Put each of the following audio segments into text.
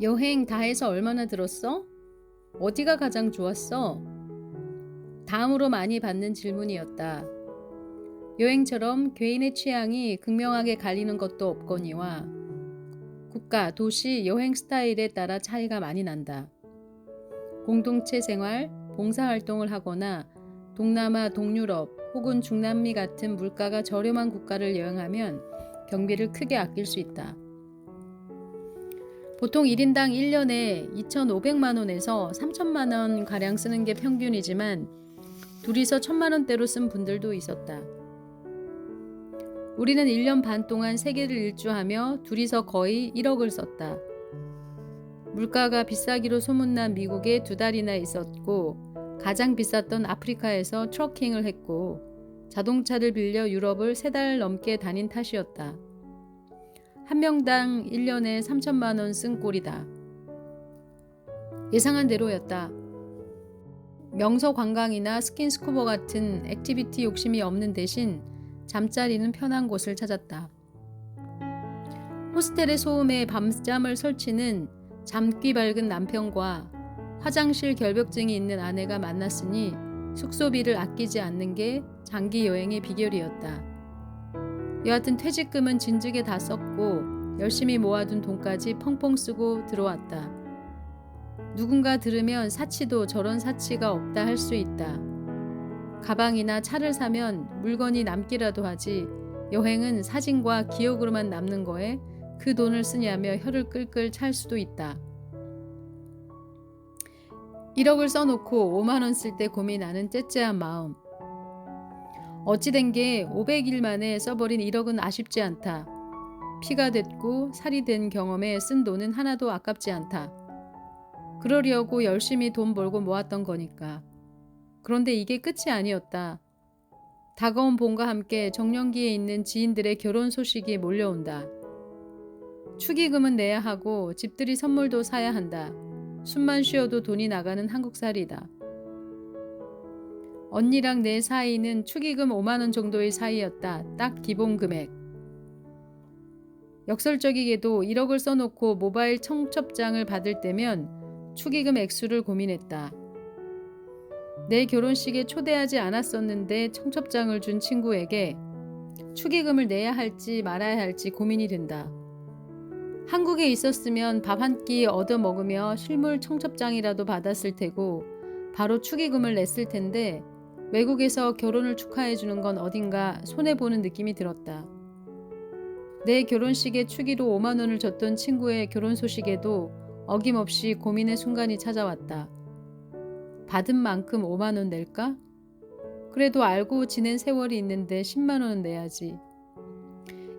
여행 다 해서 얼마나 들었어? 어디가 가장 좋았어? 다음으로 많이 받는 질문이었다. 여행처럼 개인의 취향이 극명하게 갈리는 것도 없거니와 국가, 도시, 여행 스타일에 따라 차이가 많이 난다. 공동체 생활, 봉사활동을 하거나 동남아, 동유럽 혹은 중남미 같은 물가가 저렴한 국가를 여행하면 경비를 크게 아낄 수 있다. 보통 1인당 1년에 2,500만 원에서 3천만 원 가량 쓰는 게 평균이지만 둘이서 1,000만 원대로 쓴 분들도 있었다. 우리는 1년 반 동안 세계를 일주하며 둘이서 거의 1억을 썼다. 물가가 비싸기로 소문난 미국에 2달이나 있었고 가장 비쌌던 아프리카에서 트러킹을 했고 자동차를 빌려 유럽을 3달 넘게 다닌 탓이었다. 한 명당 1년에 3천만 원 쓴 꼴이다. 예상한 대로였다. 명소 관광이나 스킨스쿠버 같은 액티비티 욕심이 없는 대신 잠자리는 편한 곳을 찾았다. 호스텔의 소음에 밤잠을 설치는 잠귀 밝은 남편과 화장실 결벽증이 있는 아내가 만났으니 숙소비를 아끼지 않는 게 장기 여행의 비결이었다. 여하튼 퇴직금은 진즉에 다 썼고 열심히 모아둔 돈까지 펑펑 쓰고 들어왔다. 누군가 들으면 사치도 저런 사치가 없다 할 수 있다. 가방이나 차를 사면 물건이 남기라도 하지 여행은 사진과 기억으로만 남는 거에 그 돈을 쓰냐며 혀를 끌끌 찰 수도 있다. 1억을 써놓고 5만 원 쓸 때 고민하는 째째한 마음. 어찌된 게 500일 만에 써버린 1억은 아쉽지 않다. 피가 됐고 살이 된 경험에 쓴 돈은 하나도 아깝지 않다. 그러려고 열심히 돈 벌고 모았던 거니까. 그런데 이게 끝이 아니었다. 다가온 봄과 함께 정년기에 있는 지인들의 결혼 소식이 몰려온다. 축의금은 내야 하고 집들이 선물도 사야 한다. 숨만 쉬어도 돈이 나가는 한국살이다. 언니랑 내 사이는 축의금 5만 원 정도의 사이였다. 딱 기본 금액. 역설적이게도 1억을 써놓고 모바일 청첩장을 받을 때면 축의금 액수를 고민했다. 내 결혼식에 초대하지 않았었는데 청첩장을 준 친구에게 축의금을 내야 할지 말아야 할지 고민이 된다. 한국에 있었으면 밥 한 끼 얻어 먹으며 실물 청첩장이라도 받았을 테고 바로 축의금을 냈을 텐데 외국에서 결혼을 축하해 주는 건 어딘가 손해보는 느낌이 들었다. 내 결혼식에 축의로 5만 원을 줬던 친구의 결혼 소식에도 어김없이 고민의 순간이 찾아왔다. 받은 만큼 5만 원 낼까? 그래도 알고 지낸 세월이 있는데 10만 원은 내야지.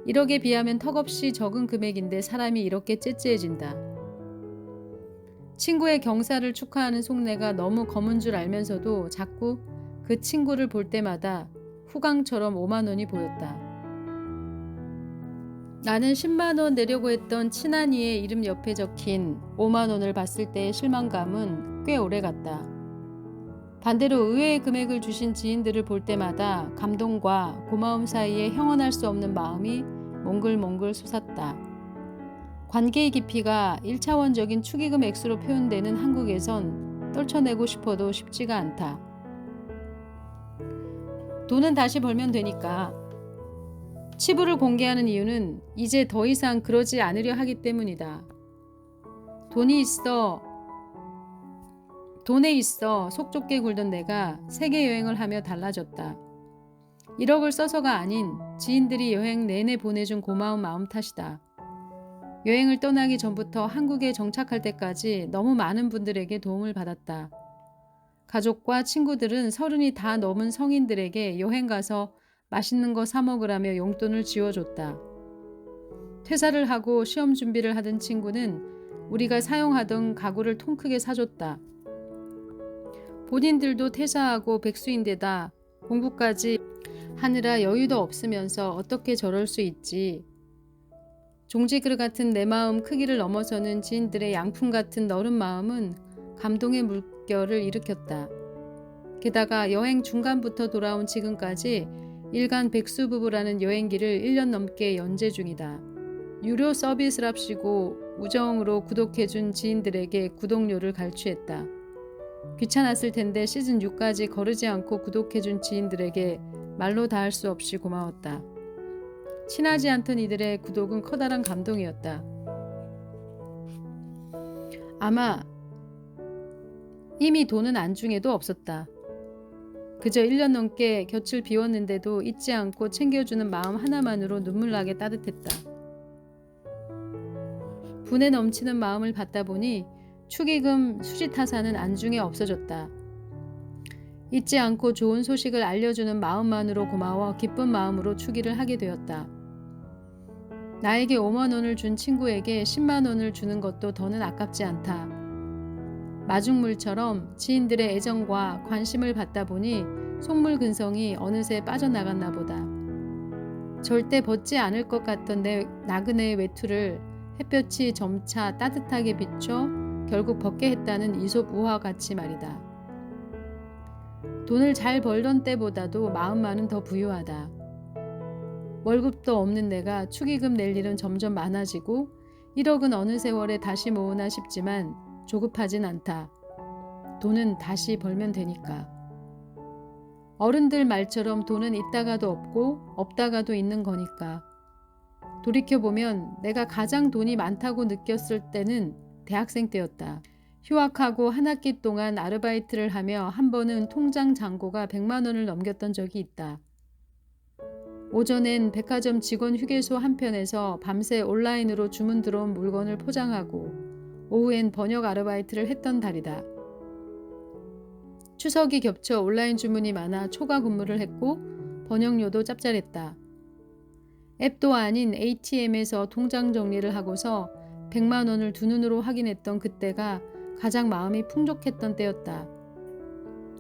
1억에 비하면 턱없이 적은 금액인데 사람이 이렇게 째째해진다. 친구의 경사를 축하하는 속내가 너무 검은 줄 알면서도 자꾸 그 친구를 볼 때마다 후광처럼 5만 원이 보였다. 나는 10만 원 내려고 했던 친한이의 이름 옆에 적힌 5만 원을 봤을 때의 실망감은 꽤 오래갔다. 반대로 의외의 금액을 주신 지인들을 볼 때마다 감동과 고마움 사이에 형언할 수 없는 마음이 몽글몽글 솟았다. 관계의 깊이가 1차원적인 축의금 액수로 표현되는 한국에선 떨쳐내고 싶어도 쉽지가 않다. 돈은 다시 벌면 되니까. 치부를 공개하는 이유는 이제 더 이상 그러지 않으려 하기 때문이다. 돈에 있어 속 좁게 굴던 내가 세계 여행을 하며 달라졌다. 1억을 써서가 아닌 지인들이 여행 내내 보내준 고마운 마음 탓이다. 여행을 떠나기 전부터 한국에 정착할 때까지 너무 많은 분들에게 도움을 받았다. 가족과 친구들은 30이 다 넘은 성인들에게 여행 가서 맛있는 거 사 먹으라며 용돈을 지어줬다. 퇴사를 하고 시험 준비를 하던 친구는 우리가 사용하던 가구를 통 크게 사줬다. 본인들도 퇴사하고 백수인데다 공부까지 하느라 여유도 없으면서 어떻게 저럴 수 있지. 종지그릇 같은 내 마음 크기를 넘어서는 지인들의 양품 같은 너른 마음은 감동의 물결을 일으켰다. 게다가 여행 중간부터 돌아온 지금까지 일간 백수부부라는 여행기를 1년 넘게 연재 중이다. 유료 서비스랍시고 우정으로 구독해준 지인들에게 구독료를 갈취했다. 귀찮았을 텐데 시즌 6까지 거르지 않고 구독해준 지인들에게 말로 다 할 수 없이 고마웠다. 친하지 않던 이들의 구독은 커다란 감동이었다. 아마 이미 돈은 안중에도 없었다. 그저 1년 넘게 곁을 비웠는데도 잊지 않고 챙겨주는 마음 하나만으로 눈물나게 따뜻했다. 분에 넘치는 마음을 받다 보니 축의금 수지타산은 안중에 없어졌다. 잊지 않고 좋은 소식을 알려주는 마음만으로 고마워 기쁜 마음으로 축의를 하게 되었다. 나에게 5만 원을 준 친구에게 10만 원을 주는 것도 더는 아깝지 않다. 마중물처럼 지인들의 애정과 관심을 받다 보니 속물근성이 어느새 빠져나갔나 보다. 절대 벗지 않을 것 같던 내 나그네의 외투를 햇볕이 점차 따뜻하게 비춰 결국 벗게 했다는 이솝 우화 같이 말이다. 돈을 잘 벌던 때보다도 마음만은 더 부유하다. 월급도 없는 내가 축의금 낼 일은 점점 많아지고 1억은 어느 세월에 다시 모으나 싶지만 조급하진 않다. 돈은 다시 벌면 되니까. 어른들 말처럼 돈은 있다가도 없고 없다가도 있는 거니까. 돌이켜보면 내가 가장 돈이 많다고 느꼈을 때는 대학생 때였다. 휴학하고 한 학기 동안 아르바이트를 하며 한 번은 통장 잔고가 100만 원을 넘겼던 적이 있다. 오전엔 백화점 직원 휴게소 한편에서 밤새 온라인으로 주문 들어온 물건을 포장하고 오후엔 번역 아르바이트를 했던 달이다. 추석이 겹쳐 온라인 주문이 많아 초과 근무를 했고 번역료도 짭짤했다. 앱도 아닌 ATM에서 통장 정리를 하고서 100만 원을 두 눈으로 확인했던 그때가 가장 마음이 풍족했던 때였다.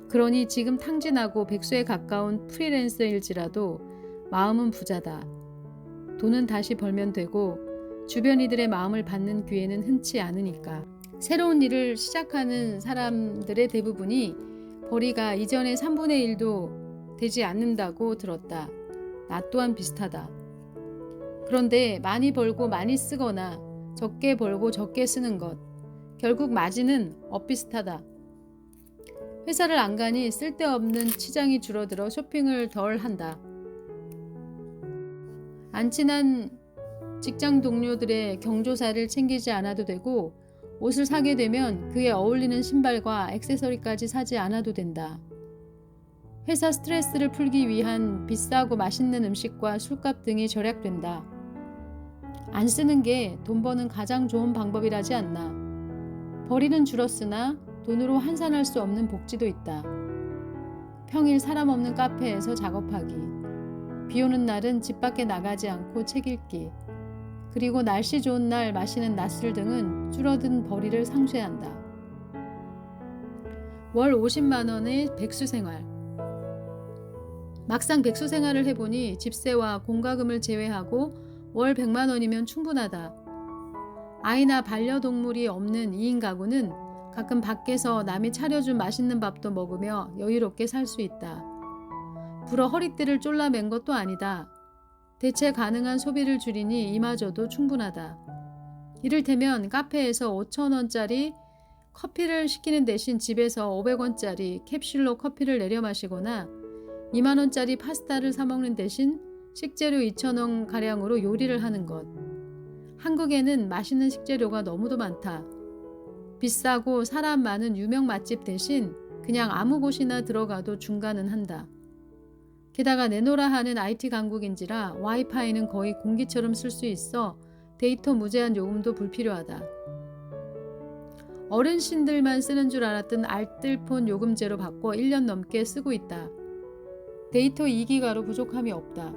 그러니 지금 탕진하고 백수에 가까운 프리랜서일지라도 마음은 부자다. 돈은 다시 벌면 되고 주변 이들의 마음을 받는 기회는 흔치 않으니까. 새로운 일을 시작하는 사람들의 대부분이 벌이가 이전의 3분의 1도 되지 않는다고 들었다. 나 또한 비슷하다. 그런데 많이 벌고 많이 쓰거나 적게 벌고 적게 쓰는 것. 결국 마진은 엇비슷하다. 회사를 안 가니 쓸데없는 치장이 줄어들어 쇼핑을 덜 한다. 안 친한 직장 동료들의 경조사를 챙기지 않아도 되고 옷을 사게 되면 그에 어울리는 신발과 액세서리까지 사지 않아도 된다. 회사 스트레스를 풀기 위한 비싸고 맛있는 음식과 술값 등이 절약된다. 안 쓰는 게 돈 버는 가장 좋은 방법이라지 않나. 벌이는 줄었으나 돈으로 환산할 수 없는 복지도 있다. 평일 사람 없는 카페에서 작업하기. 비 오는 날은 집 밖에 나가지 않고 책 읽기. 그리고 날씨 좋은 날 마시는 낮술 등은 줄어든 벌이를 상쇄한다. 월 50만 원의 백수 생활. 막상 백수 생활을 해보니 집세와 공과금을 제외하고 월 100만 원이면 충분하다. 아이나 반려동물이 없는 2인 가구는 가끔 밖에서 남이 차려준 맛있는 밥도 먹으며 여유롭게 살 수 있다. 불어 허리띠를 졸라맨 것도 아니다. 대체 가능한 소비를 줄이니 이마저도 충분하다. 이를테면 카페에서 5,000원짜리 커피를 시키는 대신 집에서 500원짜리 캡슐로 커피를 내려 마시거나 2만원짜리 파스타를 사 먹는 대신 식재료 2,000원 가량으로 요리를 하는 것. 한국에는 맛있는 식재료가 너무도 많다. 비싸고 사람 많은 유명 맛집 대신 그냥 아무 곳이나 들어가도 중간은 한다. 게다가 내노라 하는 IT 강국인지라 와이파이는 거의 공기처럼 쓸 수 있어 데이터 무제한 요금도 불필요하다. 어른신들만 쓰는 줄 알았던 알뜰폰 요금제로 바꿔 1년 넘게 쓰고 있다. 데이터 2기가로 부족함이 없다.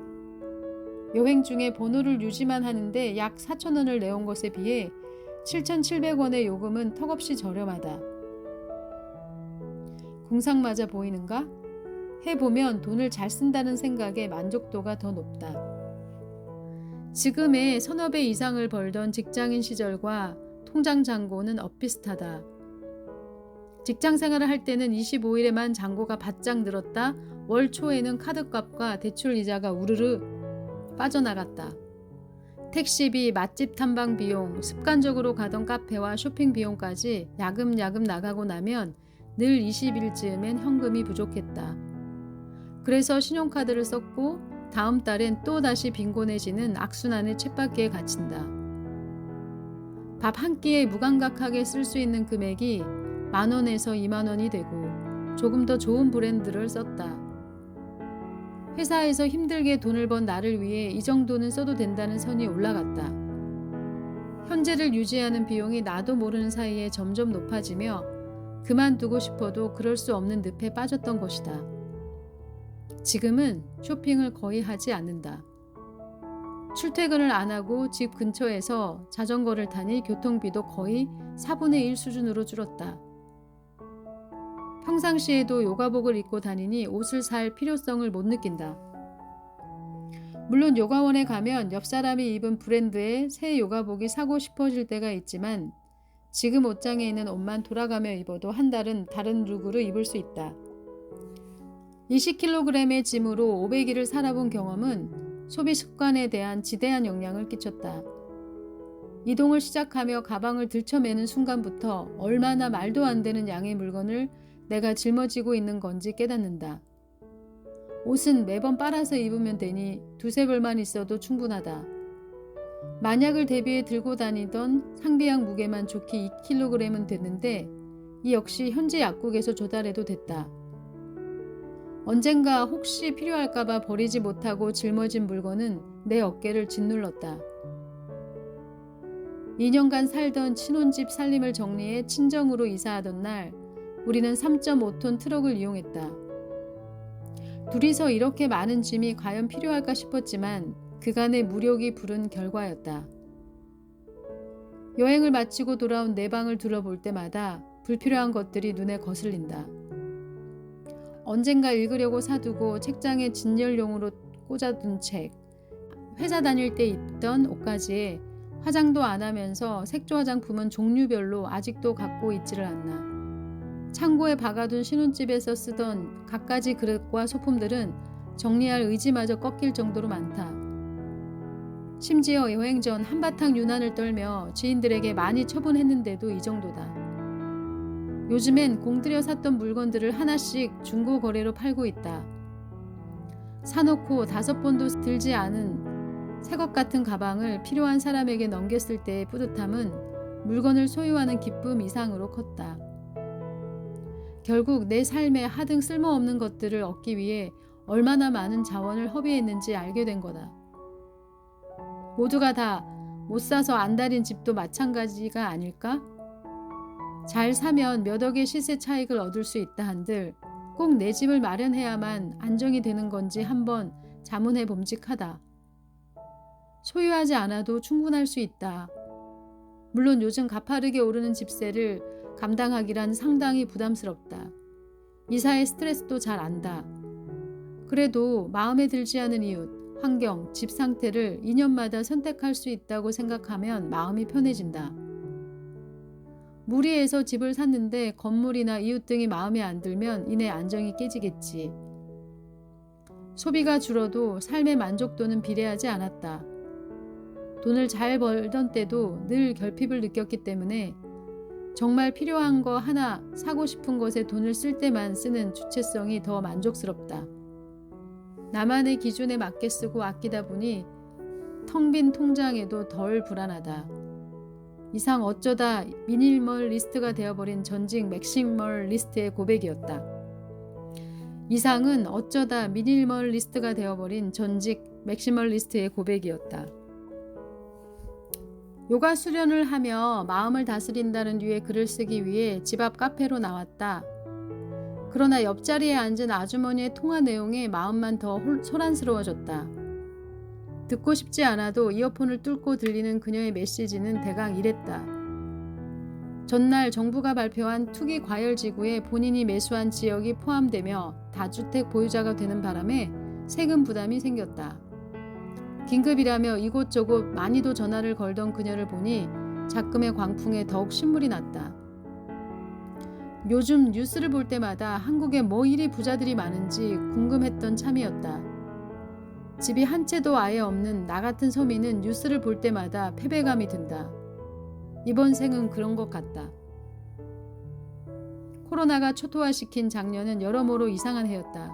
여행 중에 번호를 유지만 하는데 약 4,000원을 내온 것에 비해 7,700원의 요금은 턱없이 저렴하다. 궁상맞아 보이는가? 해보면 돈을 잘 쓴다는 생각에 만족도가 더 높다. 지금의 서너 배 이상을 벌던 직장인 시절과 통장 잔고는 엇비슷하다. 직장 생활을 할 때는 25일에만 잔고가 바짝 늘었다. 월 초에는 카드값과 대출 이자가 우르르 빠져나갔다. 택시비, 맛집 탐방 비용, 습관적으로 가던 카페와 쇼핑 비용까지 야금야금 나가고 나면 늘 20일쯤엔 현금이 부족했다. 그래서 신용카드를 썼고 다음 달엔 또 다시 빈곤해지는 악순환의 쳇바퀴에 갇힌다. 밥 한 끼에 무감각하게 쓸 수 있는 금액이 10,000원에서 20,000원이 되고 조금 더 좋은 브랜드를 썼다. 회사에서 힘들게 돈을 번 나를 위해 이 정도는 써도 된다는 선이 올라갔다. 현재를 유지하는 비용이 나도 모르는 사이에 점점 높아지며 그만두고 싶어도 그럴 수 없는 늪에 빠졌던 것이다. 지금은 쇼핑을 거의 하지 않는다. 출퇴근을 안 하고 집 근처에서 자전거를 타니 교통비도 거의 4분의 1 수준으로 줄었다. 평상시에도 요가복을 입고 다니니 옷을 살 필요성을 못 느낀다. 물론 요가원에 가면 옆 사람이 입은 브랜드의 새 요가복이 사고 싶어질 때가 있지만 지금 옷장에 있는 옷만 돌아가며 입어도 한 달은 다른 룩으로 입을 수 있다. 20kg의 짐으로 500일을 살아본 경험은 소비 습관에 대한 지대한 영향을 끼쳤다. 이동을 시작하며 가방을 들쳐매는 순간부터 얼마나 말도 안 되는 양의 물건을 내가 짊어지고 있는 건지 깨닫는다. 옷은 매번 빨아서 입으면 되니 두세 벌만 있어도 충분하다. 만약을 대비해 들고 다니던 상비약 무게만 좋게 2kg은 됐는데 이 역시 현지 약국에서 조달해도 됐다. 언젠가 혹시 필요할까봐 버리지 못하고 짊어진 물건은 내 어깨를 짓눌렀다. 2년간 살던 신혼집 살림을 정리해 친정으로 이사하던 날 우리는 3.5톤 트럭을 이용했다. 둘이서 이렇게 많은 짐이 과연 필요할까 싶었지만 그간의 무력이 부른 결과였다. 여행을 마치고 돌아온 내 방을 둘러볼 때마다 불필요한 것들이 눈에 거슬린다. 언젠가 읽으려고 사두고 책장에 진열용으로 꽂아둔 책, 회사 다닐 때 입던 옷까지에 화장도 안 하면서 색조 화장품은 종류별로 아직도 갖고 있지를 않나. 창고에 박아둔 신혼집에서 쓰던 갖가지 그릇과 소품들은 정리할 의지마저 꺾일 정도로 많다. 심지어 여행 전 한바탕 유난을 떨며 지인들에게 많이 처분했는데도 이 정도다. 요즘엔 공들여 샀던 물건들을 하나씩 중고 거래로 팔고 있다. 사놓고 5번도 들지 않은 새것 같은 가방을 필요한 사람에게 넘겼을 때의 뿌듯함은 물건을 소유하는 기쁨 이상으로 컸다. 결국 내 삶에 하등 쓸모없는 것들을 얻기 위해 얼마나 많은 자원을 허비했는지 알게 된 거다. 모두가 다 못 사서 안달인 집도 마찬가지가 아닐까? 잘 사면 몇 억의 시세 차익을 얻을 수 있다 한들 꼭 내 집을 마련해야만 안정이 되는 건지 한번 자문해 봄직하다. 소유하지 않아도 충분할 수 있다. 물론 요즘 가파르게 오르는 집세를 감당하기란 상당히 부담스럽다. 이사의 스트레스도 잘 안다. 그래도 마음에 들지 않은 이웃, 환경, 집 상태를 2년마다 선택할 수 있다고 생각하면 마음이 편해진다. 무리해서 집을 샀는데 건물이나 이웃 등이 마음에 안 들면 이내 안정이 깨지겠지. 소비가 줄어도 삶의 만족도는 비례하지 않았다. 돈을 잘 벌던 때도 늘 결핍을 느꼈기 때문에 정말 필요한 거 하나 사고 싶은 것에 돈을 쓸 때만 쓰는 주체성이 더 만족스럽다. 나만의 기준에 맞게 쓰고 아끼다 보니 텅 빈 통장에도 덜 불안하다. 이상 어쩌다 미니멀리스트가 되어버린 전직 맥시멀리스트의 고백이었다. 이상은 어쩌다 미니멀리스트가 되어버린 전직 맥시멀리스트의 고백이었다. 요가 수련을 하며 마음을 다스린다는 류의 글을 쓰기 위해 집 앞 카페로 나왔다. 그러나 옆자리에 앉은 아주머니의 통화 내용에 마음만 더 소란스러워졌다. 듣고 싶지 않아도 이어폰을 뚫고 들리는 그녀의 메시지는 대강 이랬다. 전날 정부가 발표한 투기 과열지구에 본인이 매수한 지역이 포함되며 다주택 보유자가 되는 바람에 세금 부담이 생겼다. 긴급이라며 이곳저곳 많이도 전화를 걸던 그녀를 보니 작금의 광풍에 더욱 신물이 났다. 요즘 뉴스를 볼 때마다 한국에 뭐 이리 부자들이 많은지 궁금했던 참이었다. 집이 한 채도 아예 없는 나 같은 서민은 뉴스를 볼 때마다 패배감이 든다. 이번 생은 그런 것 같다. 코로나가 초토화시킨 작년은 여러모로 이상한 해였다.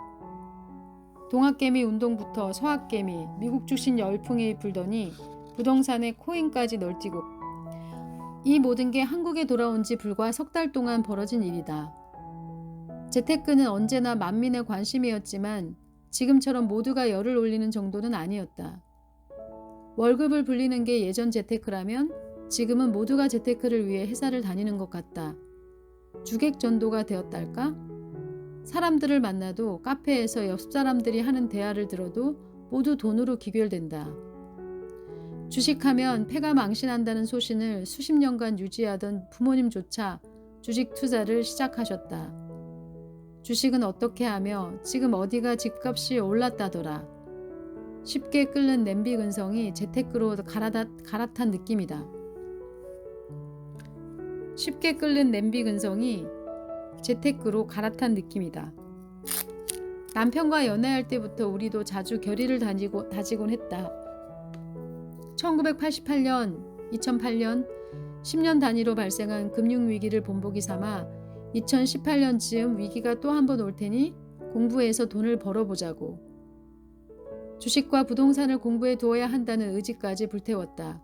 동학개미 운동부터 서학개미, 미국 출신 열풍이 불더니 부동산에 코인까지 널뛰고 이 모든 게 한국에 돌아온 지 불과 석 달 동안 벌어진 일이다. 재테크는 언제나 만민의 관심이었지만 지금처럼 모두가 열을 올리는 정도는 아니었다. 월급을 불리는 게 예전 재테크라면 지금은 모두가 재테크를 위해 회사를 다니는 것 같다. 주객전도가 되었달까? 사람들을 만나도 카페에서 옆 사람들이 하는 대화를 들어도 모두 돈으로 귀결된다. 주식하면 패가 망신한다는 소신을 수십 년간 유지하던 부모님조차 주식 투자를 시작하셨다. 주식은 어떻게 하며 지금 어디가 집값이 올랐다더라. 쉽게 끓는 냄비 근성이 재테크로 갈아탄 느낌이다. 쉽게 끓는 냄비 근성이 재테크로 갈아탄 느낌이다. 남편과 연애할 때부터 우리도 자주 결의를 다지곤 했다. 1988년, 2008년, 10년 단위로 발생한 금융위기를 본보기 삼아 2018년쯤 위기가 또 한 번 올 테니 공부해서 돈을 벌어보자고. 주식과 부동산을 공부해 두어야 한다는 의지까지 불태웠다.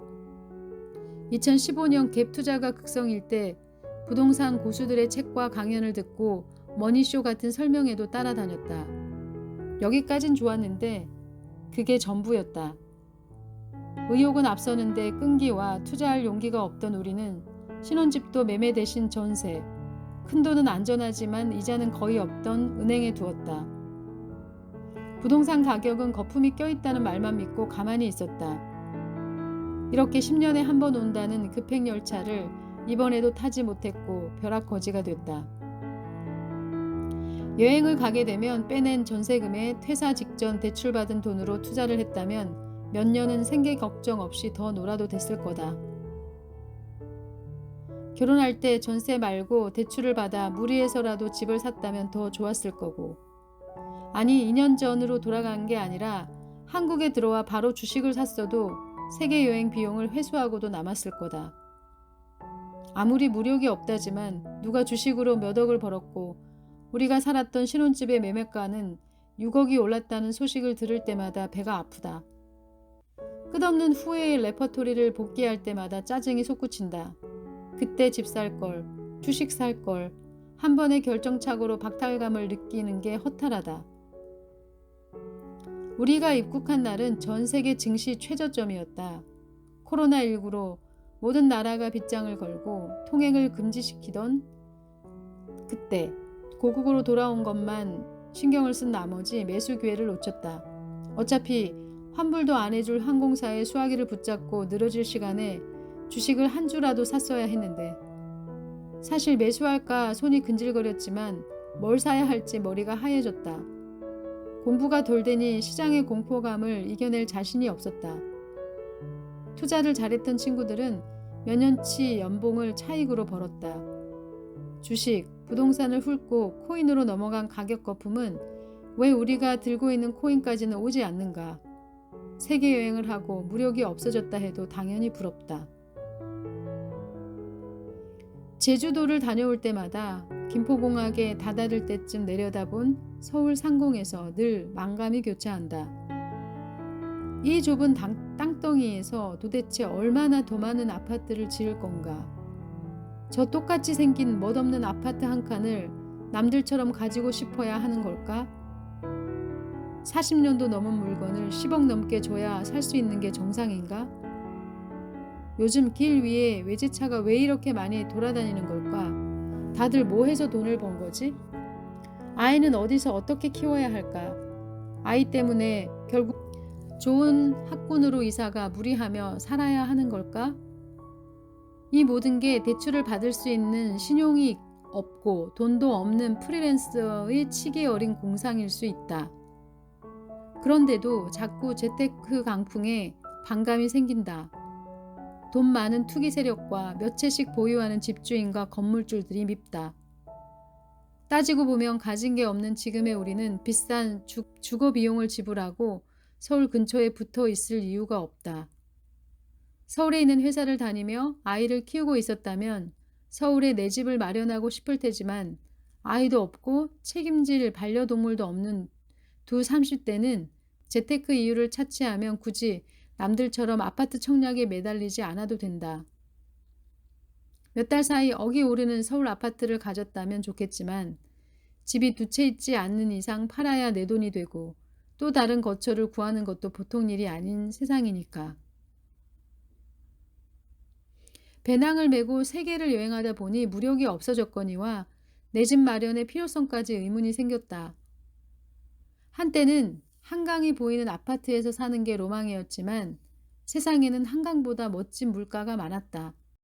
2015년 갭 투자가 극성일 때 부동산 고수들의 책과 강연을 듣고 머니쇼 같은 설명에도 따라다녔다. 여기까진 좋았는데 그게 전부였다. 의욕은 앞서는데 끈기와 투자할 용기가 없던 우리는 신혼집도 매매 대신 전세, 큰돈은 안전하지만 이자는 거의 없던 은행에 두었다. 부동산 가격은 거품이 껴있다는 말만 믿고 가만히 있었다. 이렇게 10년에 한 번 온다는 급행열차를 이번에도 타지 못했고 벼락거지가 됐다. 여행을 가게 되면 빼낸 전세금에 퇴사 직전 대출받은 돈으로 투자를 했다면 몇 년은 생계 걱정 없이 더 놀아도 됐을 거다. 결혼할 때 전세 말고 대출을 받아 무리해서라도 집을 샀다면 더 좋았을 거고. 아니 2년 전으로 돌아간 게 아니라 한국에 들어와 바로 주식을 샀어도 세계 여행 비용을 회수하고도 남았을 거다. 아무리 무력이 없다지만 누가 주식으로 몇 억을 벌었고 우리가 살았던 신혼집의 매매가는 6억이 올랐다는 소식을 들을 때마다 배가 아프다. 끝없는 후회의 레퍼토리를 복귀할 때마다 짜증이 솟구친다. 그때 집 살 걸, 주식 살 걸, 한 번의 결정착오로 박탈감을 느끼는 게 허탈하다. 우리가 입국한 날은 전 세계 증시 최저점이었다. 코로나19로 모든 나라가 빗장을 걸고 통행을 금지시키던 그때 고국으로 돌아온 것만 신경을 쓴 나머지 매수 기회를 놓쳤다. 어차피 환불도 안 해줄 항공사의 수화기를 붙잡고 늘어질 시간에 주식을 한 주라도 샀어야 했는데 사실 매수할까 손이 근질거렸지만 뭘 사야 할지 머리가 하얘졌다. 공부가 덜 되니 시장의 공포감을 이겨낼 자신이 없었다. 투자를 잘했던 친구들은 몇 년치 연봉을 차익으로 벌었다. 주식, 부동산을 훑고 코인으로 넘어간 가격 거품은 왜 우리가 들고 있는 코인까지는 오지 않는가? 세계 여행을 하고 무력이 없어졌다 해도 당연히 부럽다. 제주도를 다녀올 때마다 김포공항에 다다를 때쯤 내려다본 서울 상공에서 늘 망감이 교차한다. 이 좁은 땅덩이에서 도대체 얼마나 더 많은 아파트를 지을 건가? 저 똑같이 생긴 멋없는 아파트 한 칸을 남들처럼 가지고 싶어야 하는 걸까? 40년도 넘은 물건을 10억 넘게 줘야 살 수 있는 게 정상인가? 요즘 길 위에 외제차가 왜 이렇게 많이 돌아다니는 걸까? 다들 뭐 해서 돈을 번 거지? 아이는 어디서 어떻게 키워야 할까? 아이 때문에 결국 좋은 학군으로 이사가 무리하며 살아야 하는 걸까? 이 모든 게 대출을 받을 수 있는 신용이 없고 돈도 없는 프리랜서의 치기 어린 공상일 수 있다. 그런데도 자꾸 재테크 강풍에 반감이 생긴다. 돈 많은 투기 세력과 몇 채씩 보유하는 집주인과 건물주들이 밉다. 따지고 보면 가진 게 없는 지금의 우리는 비싼 주거 비용을 지불하고 서울 근처에 붙어 있을 이유가 없다. 서울에 있는 회사를 다니며 아이를 키우고 있었다면 서울에 내 집을 마련하고 싶을 테지만 아이도 없고 책임질 반려동물도 없는 두 30대는 재테크 이유를 차치하면 굳이 남들처럼 아파트 청약에 매달리지 않아도 된다. 몇 달 사이 억이 오르는 서울 아파트를 가졌다면 좋겠지만 집이 두 채 있지 않는 이상 팔아야 내 돈이 되고 또 다른 거처를 구하는 것도 보통 일이 아닌 세상이니까. 배낭을 메고 세계를 여행하다 보니 무력이 없어졌거니와 내 집 마련의 필요성까지 의문이 생겼다. 한때는 한강이 보이는 아파트에서 사는 게 로망이었지만 세상에는 한강보다 멋진 물가가 많았다.